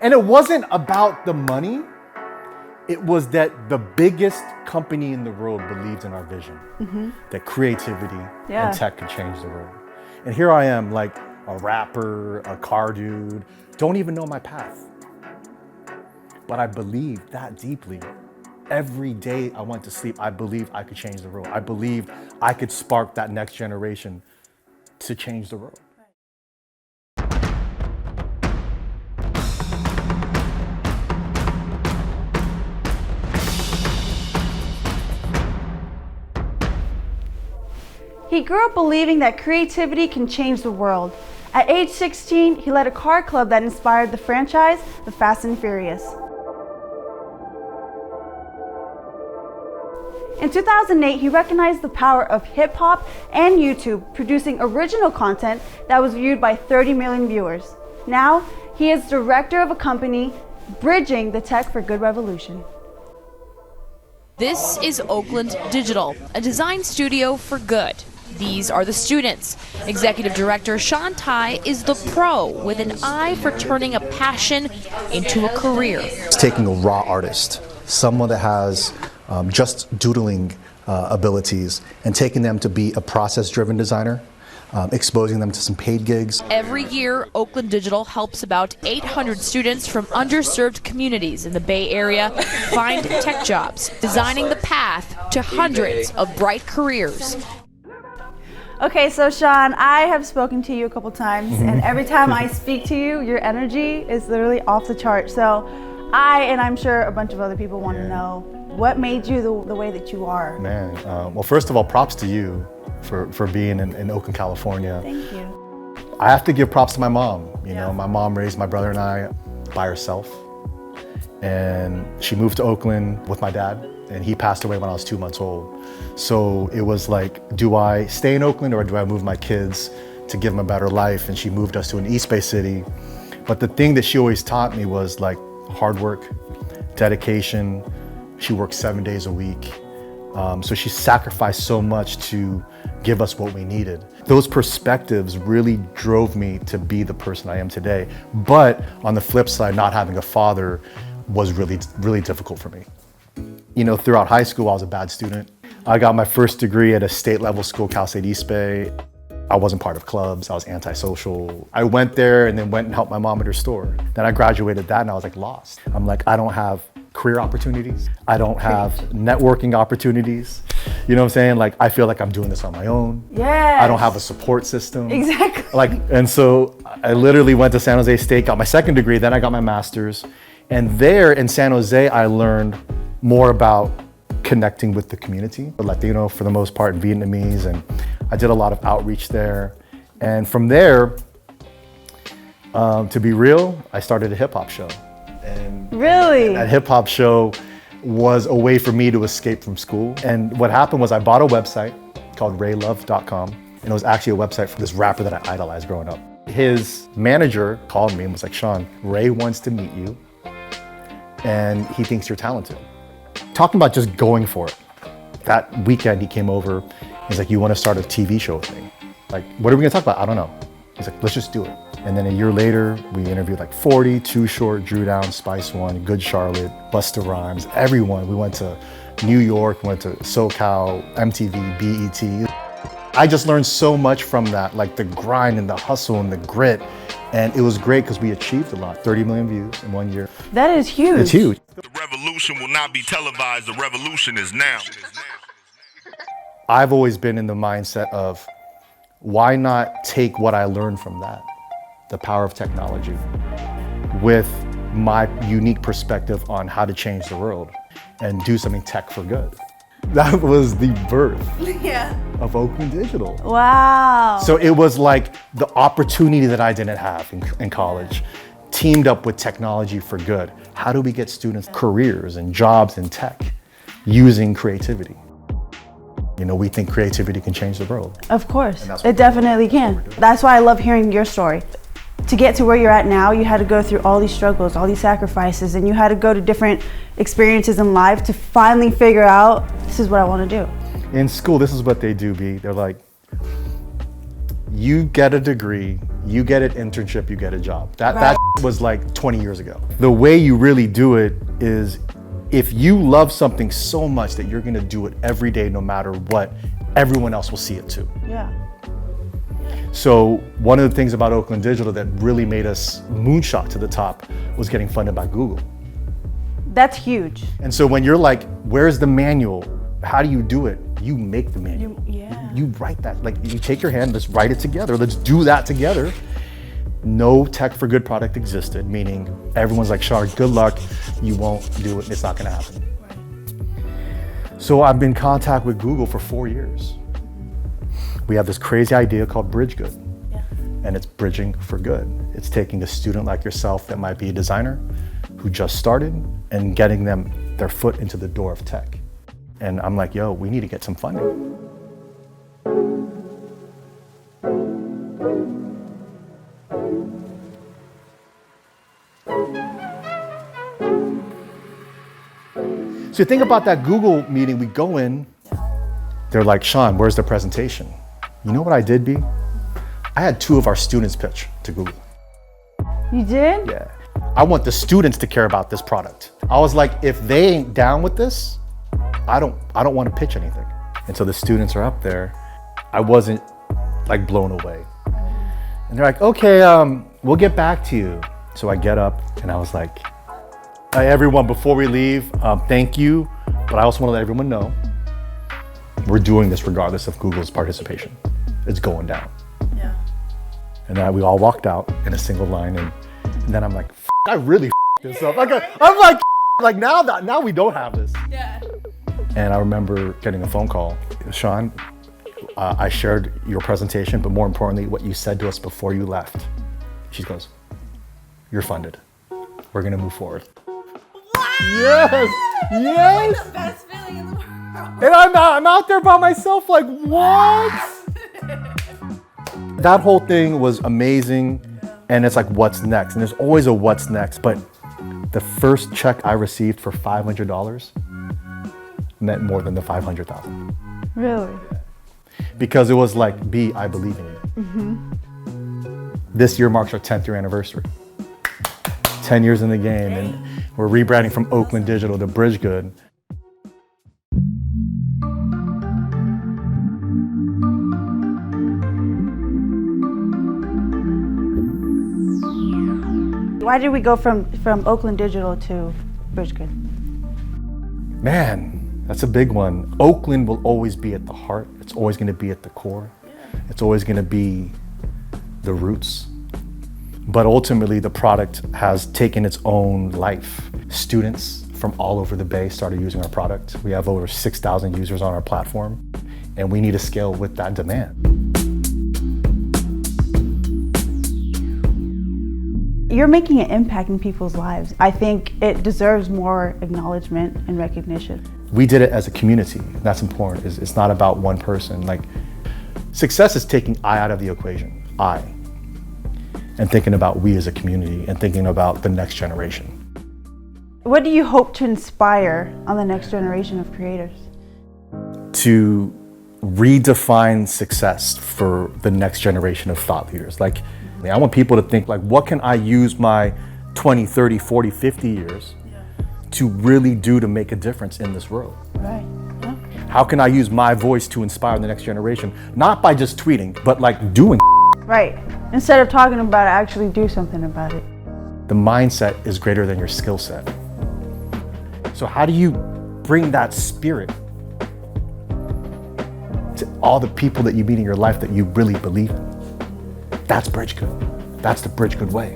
And it wasn't about the money. It was that the biggest company in the world believed in our vision, that creativity and tech could change the world. And here I am, like a rapper, a car dude, don't even know my path. But I believed that deeply. Every day I went to sleep, I believed I could change the world. I believed I could spark that next generation to change the world. He grew up believing that creativity can change the world. At age 16, he led a car club that inspired the franchise, The Fast and Furious. In 2008, he recognized the power of hip-hop and YouTube, producing original content that was viewed by 30 million viewers. Now, he is director of a company bridging the tech for good revolution. This is Oakland Digital, a design studio for good. These are the students. Executive Director Sean Tai is the pro with an eye for turning a passion into a career. It's taking a raw artist, someone that has just doodling abilities, and taking them to be a process-driven designer, exposing them to some paid gigs. Every year, Oakland Digital helps about 800 students from underserved communities in the Bay Area find tech jobs, designing the path to hundreds of bright careers. Okay, so Sean, I have spoken to you a couple times, and every time I speak to you, your energy is literally off the chart. So and I'm sure a bunch of other people want to know, what made you the way that you are? Man, well, first of all, props to you for being in Oakland, California. Thank you. I have to give props to my mom. You know, my mom raised my brother and I by herself. And she moved to Oakland with my dad, and he passed away when I was 2 months old. So it was like, do I stay in Oakland or do I move my kids to give them a better life? And she moved us to an East Bay city. But the thing that she always taught me was like hard work, dedication. She worked 7 days a week. So she sacrificed so much to give us what we needed. Those perspectives really drove me to be the person I am today. But on the flip side, not having a father was really, really difficult for me. You know, throughout high school, I was a bad student. I got my first degree at a state level school, Cal State East Bay. I wasn't part of clubs, I was antisocial. I went there and then went and helped my mom at her store. Then I graduated that and I was like lost. I'm like, I don't have career opportunities. I don't have networking opportunities. You know what I'm saying? Like, I feel like I'm doing this on my own. Yes. I don't have a support system. Exactly. And so I literally went to San Jose State, got my second degree, then I got my master's. And there in San Jose, I learned more about connecting with the community, Latino for the most part, Vietnamese, and I did a lot of outreach there. And from there, to be real, I started a hip hop show. And really? That hip hop show was a way for me to escape from school. And what happened was I bought a website called raylove.com, and it was actually a website for this rapper that I idolized growing up. His manager called me and was like, Sean, Ray wants to meet you, and he thinks you're talented. Talking about just going for it. That weekend he came over, he's like, you want to start a TV show with me? Like, what are we gonna talk about? I don't know. He's like, let's just do it. And then a year later, we interviewed like 40, Too Short, Drew Down, Spice One, Good Charlotte, Busta Rhymes, everyone. We went to New York, went to SoCal, MTV, BET. I just learned so much from that, like the grind and the hustle and the grit. And it was great because we achieved a lot. 30 million views in 1 year. That is huge. It's huge. The revolution will not be televised. The revolution is now. I've always been in the mindset of why not take what I learned from that, the power of technology, with my unique perspective on how to change the world and do something tech for good. That was the birth of Oakland Digital. Wow. So it was like the opportunity that I didn't have in college, teamed up with technology for good. How do we get students careers and jobs in tech using creativity? You know, we think creativity can change the world. Of course, it definitely can. That's why I love hearing your story. To get to where you're at now, you had to go through all these struggles, all these sacrifices, and you had to go to different experiences in life to finally figure out, this is what I want to do. In school, this is what they do, B. They're like, you get a degree, you get an internship, you get a job. That was like 20 years ago. The way you really do it is if you love something so much that you're gonna do it every day no matter what, everyone else will see it too. Yeah. So one of the things about Oakland Digital that really made us moonshot to the top was getting funded by Google. That's huge. And so when you're like, where's the manual? How do you do it? You make the manual. You write that. Like you take your hand, let's write it together. Let's do that together. No Tech for Good product existed, meaning everyone's like, Shar, good luck. You won't do it. It's not going to happen. So I've been in contact with Google for 4 years. We have this crazy idea called BRIDGEGOOD. And it's bridging for good. It's taking a student like yourself that might be a designer who just started and getting them their foot into the door of tech. And I'm like, yo, we need to get some funding. So you think about that Google meeting, we go in, they're like, Sean, where's the presentation? You know what I did, B? I had 2 of our students pitch to Google. You did? Yeah. I want the students to care about this product. I was like, if they ain't down with this, I don't want to pitch anything. And so the students are up there. I wasn't like blown away. And they're like, okay, we'll get back to you. So I get up and I was like, hey, everyone, before we leave, thank you. But I also want to let everyone know we're doing this regardless of Google's participation. It's going down. Yeah. And then we all walked out in a single line. And then I'm like, I really this up. I'm like now we don't have this. Yeah. And I remember getting a phone call. Sean, I shared your presentation, but more importantly, what you said to us before you left. She goes, you're funded. We're gonna move forward. Yes, yes. The best feeling in the world. And I'm out there by myself like, what? That whole thing was amazing. And it's like, what's next? And there's always a what's next. But the first check I received for $500 meant more than the $500,000. Really? Because it was like, B, I believe in you. This year marks our 10th year anniversary. 10 years in the game, and we're rebranding from Oakland Digital to BRIDGEGOOD. Why did we go from Oakland Digital to BRIDGEGOOD? Man, that's a big one. Oakland will always be at the heart. It's always going to be at the core. It's always going to be the roots. But ultimately, the product has taken its own life. Students from all over the Bay started using our product. We have over 6,000 users on our platform, and we need to scale with that demand. You're making an impact in people's lives. I think it deserves more acknowledgement and recognition. We did it as a community. That's important. It's not about one person. Like, success is taking I out of the equation. I. And thinking about we as a community and thinking about the next generation. What do you hope to inspire on the next generation of creators? To redefine success for the next generation of thought leaders. Like, I want people to think like, what can I use my 20, 30, 40, 50 years to really do to make a difference in this world? Right. Yeah. How can I use my voice to inspire the next generation? Not by just tweeting, but like doing. Right. Instead of talking about it, actually do something about it. The mindset is greater than your skill set. So how do you bring that spirit to all the people that you meet in your life that you really believe in? That's BRIDGEGOOD. That's the BRIDGEGOOD way.